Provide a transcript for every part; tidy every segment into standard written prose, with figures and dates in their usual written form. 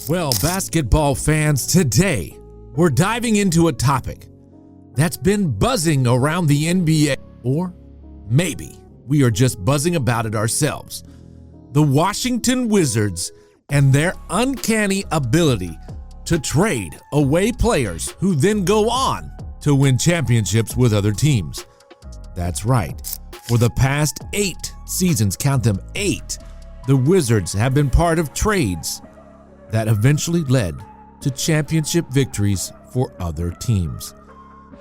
Well, basketball fans, today we're diving into a topic that's been buzzing around the NBA, or maybe we are just buzzing about it ourselves. The Washington Wizards and their uncanny ability to trade away players who then go on to win championships with other teams. That's right. For the past 8 seasons, count them 8, the Wizards have been part of trades that eventually led to championship victories for other teams.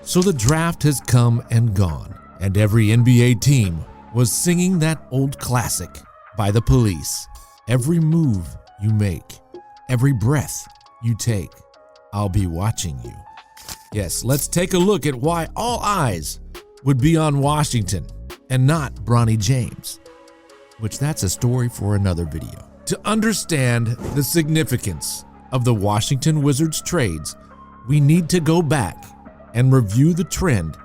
So the draft has come and gone, and every NBA team was singing that old classic by the Police. Every move you make, every breath you take, I'll be watching you. Yes, let's take a look at why all eyes would be on Washington and not Bronny James, which that's a story for another video. To understand the significance of the Washington Wizards trades, we need to go back and review the trend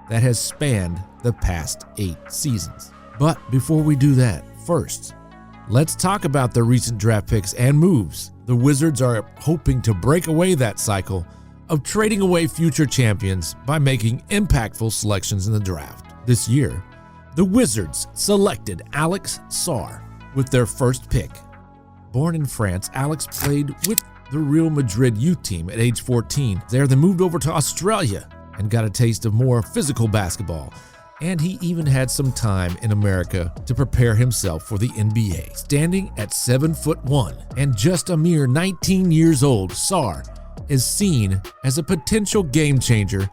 that has spanned the past 8 seasons. But before we do that, first, let's talk about the recent draft picks and moves. The Wizards are hoping to break away that cycle of trading away future champions by making impactful selections in the draft. This year, the Wizards selected Alex Sarr with their first pick. Born in France, Alex played with the Real Madrid youth team at age 14. There, they moved over to Australia and got a taste of more physical basketball. And he even had some time in America to prepare himself for the NBA. Standing at 7'1" and just a mere 19 years old, Sarr is seen as a potential game changer,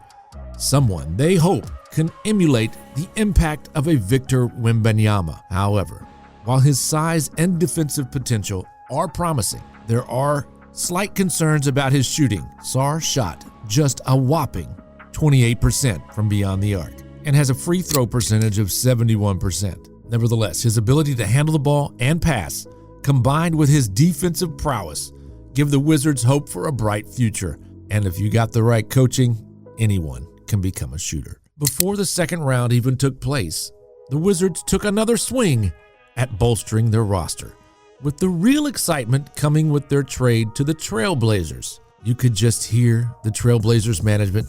someone they hope can emulate the impact of a Victor Wembanyama. However, while his size and defensive potential are promising, there are slight concerns about his shooting. Sarr shot just a whopping 28% from beyond the arc and has a free throw percentage of 71%. Nevertheless, his ability to handle the ball and pass, combined with his defensive prowess, give the Wizards hope for a bright future. And if you got the right coaching, anyone can become a shooter. Before the second round even took place, the Wizards took another swing at bolstering their roster, with the real excitement coming with their trade to the Trailblazers. You could just hear the Trailblazers management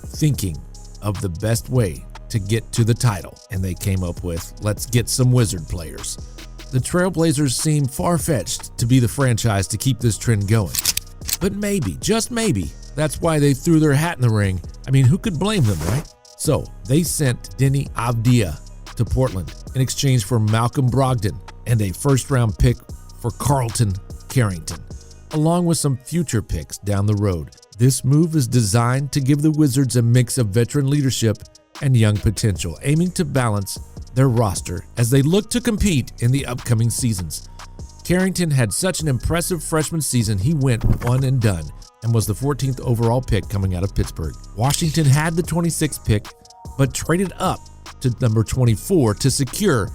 thinking of the best way to get to the title, and they came up with, let's get some Wizard players. The Trailblazers seem far-fetched to be the franchise to keep this trend going, but maybe, just maybe, that's why they threw their hat in the ring. I mean, who could blame them, right? So they sent Deni Avdija to Portland in exchange for Malcolm Brogdon and a first-round pick for Carlton Carrington, along with some future picks down the road. This move is designed to give the Wizards a mix of veteran leadership and young potential, aiming to balance their roster as they look to compete in the upcoming seasons. Carrington had such an impressive freshman season, he went one and done and was the 14th overall pick coming out of Pittsburgh. Washington had the 26th pick, but traded up to number 24 to secure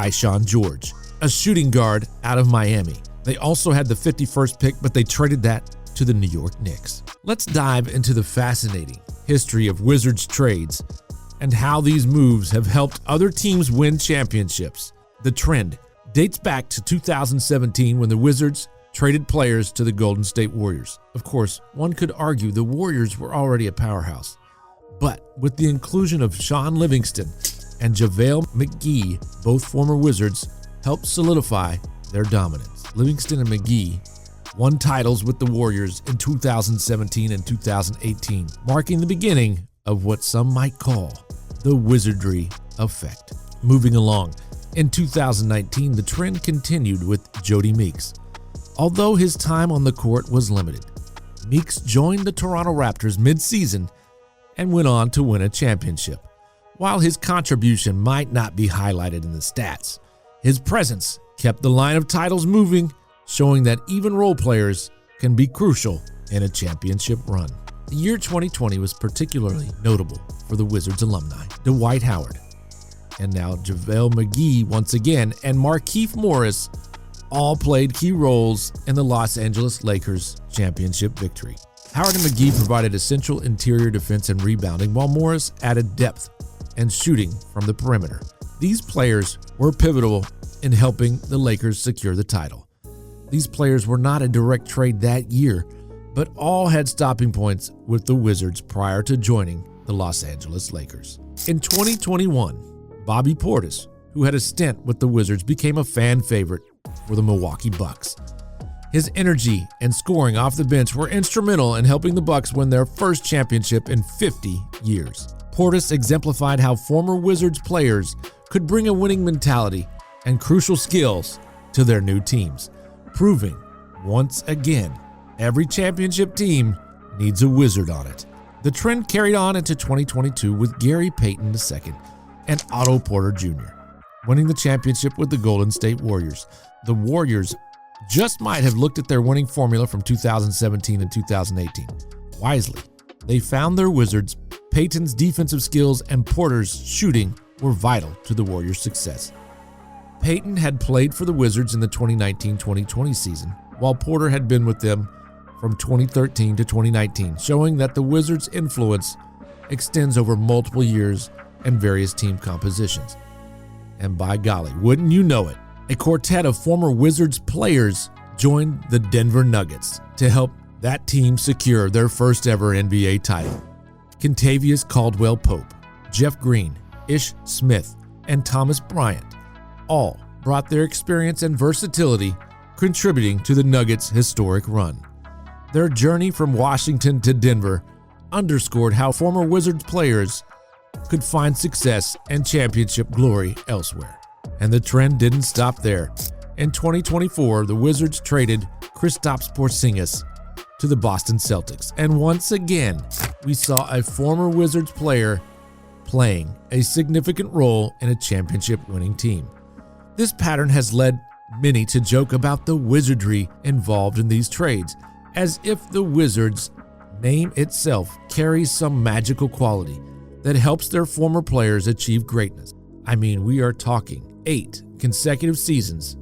Shaun George, a shooting guard out of Miami. They also had the 51st pick, but they traded that to the New York Knicks. Let's dive into the fascinating history of Wizards trades and how these moves have helped other teams win championships. The trend dates back to 2017 when the Wizards traded players to the Golden State Warriors. Of course, one could argue the Warriors were already a powerhouse, but with the inclusion of Shaun Livingston and JaVale McGee, both former Wizards, helped solidify their dominance. Livingston and McGee won titles with the Warriors in 2017 and 2018, marking the beginning of what some might call the Wizardry effect. Moving along, in 2019, the trend continued with Jody Meeks. Although his time on the court was limited, Meeks joined the Toronto Raptors mid-season and went on to win a championship. While his contribution might not be highlighted in the stats, his presence kept the line of titles moving, showing that even role players can be crucial in a championship run. The year 2020 was particularly notable for the Wizards alumni. Dwight Howard, and now JaVale McGee once again, and Markieff Morris all played key roles in the Los Angeles Lakers championship victory. Howard and McGee provided essential interior defense and rebounding, while Morris added depth and shooting from the perimeter. These players were pivotal in helping the Lakers secure the title. These players were not a direct trade that year, but all had stopping points with the Wizards prior to joining the Los Angeles Lakers. In 2021, Bobby Portis, who had a stint with the Wizards, became a fan favorite for the Milwaukee Bucks. His energy and scoring off the bench were instrumental in helping the Bucks win their first championship in 50 years. Portis exemplified how former Wizards players could bring a winning mentality and crucial skills to their new teams, proving once again every championship team needs a Wizard on it. The trend carried on into 2022 with Gary Payton II and Otto Porter Jr. winning the championship with the Golden State Warriors. The Warriors just might have looked at their winning formula from 2017 and 2018 wisely. They found their Wizards. Payton's defensive skills and Porter's shooting were vital to the Warriors' success. Payton had played for the Wizards in the 2019-2020 season, while Porter had been with them from 2013 to 2019, showing that the Wizards' influence extends over multiple years and various team compositions. And by golly, wouldn't you know it, a quartet of former Wizards players joined the Denver Nuggets to help that team secure their first ever NBA title. Kentavious Caldwell-Pope, Jeff Green, Ish Smith, and Thomas Bryant all brought their experience and versatility, contributing to the Nuggets' historic run. Their journey from Washington to Denver underscored how former Wizards players could find success and championship glory elsewhere. And the trend didn't stop there. In 2024, the Wizards traded Kristaps Porzingis to the Boston Celtics. And once again, we saw a former Wizards player playing a significant role in a championship-winning team. This pattern has led many to joke about the wizardry involved in these trades, as if the Wizards' name itself carries some magical quality that helps their former players achieve greatness. I mean, we are talking 8 consecutive seasons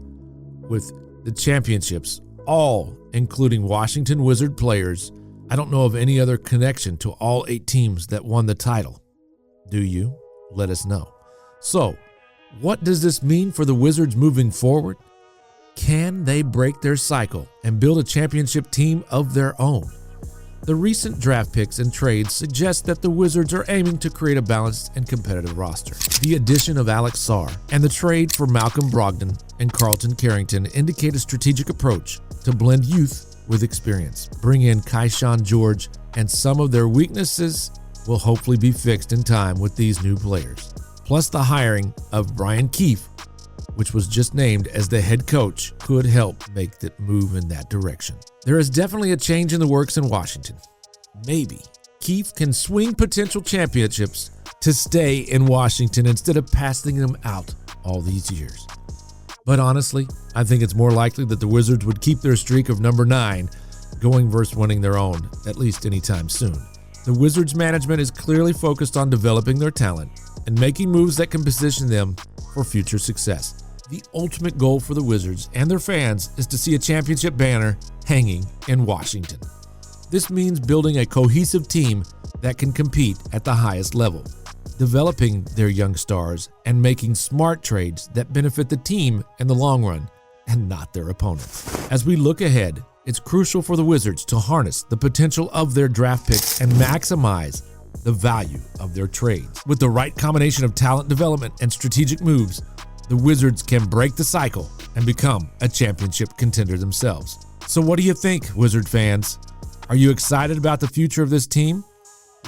with the championships, all including Washington Wizard players. I don't know of any other connection to all 8 teams that won the title. Do you? Let us know. So, what does this mean for the Wizards moving forward? Can they break their cycle and build a championship team of their own? The recent draft picks and trades suggest that the Wizards are aiming to create a balanced and competitive roster. The addition of Alex Sarr and the trade for Malcolm Brogdon and Carlton Carrington indicate a strategic approach to blend youth with experience, bring in Shaun George, and some of their weaknesses will hopefully be fixed in time with these new players. Plus, the hiring of Brian Keefe, which was just named as the head coach, could help make the move in that direction. There is definitely a change in the works in Washington. Maybe Keefe can swing potential championships to stay in Washington instead of passing them out all these years. But honestly, I think it's more likely that the Wizards would keep their streak of number 9 going versus winning their own, at least anytime soon. The Wizards management is clearly focused on developing their talent and making moves that can position them for future success. The ultimate goal for the Wizards and their fans is to see a championship banner hanging in Washington. This means building a cohesive team that can compete at the highest level, developing their young stars, and making smart trades that benefit the team in the long run and not their opponents. As we look ahead, it's crucial for the Wizards to harness the potential of their draft picks and maximize the value of their trades. With the right combination of talent development and strategic moves, the Wizards can break the cycle and become a championship contender themselves. So what do you think, Wizard fans? Are you excited about the future of this team?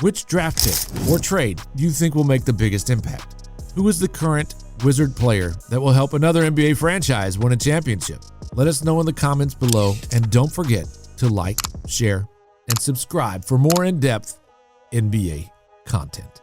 Which draft pick or trade do you think will make the biggest impact? Who is the current Wizard player that will help another NBA franchise win a championship? Let us know in the comments below, and don't forget to like, share, and subscribe for more in-depth NBA content.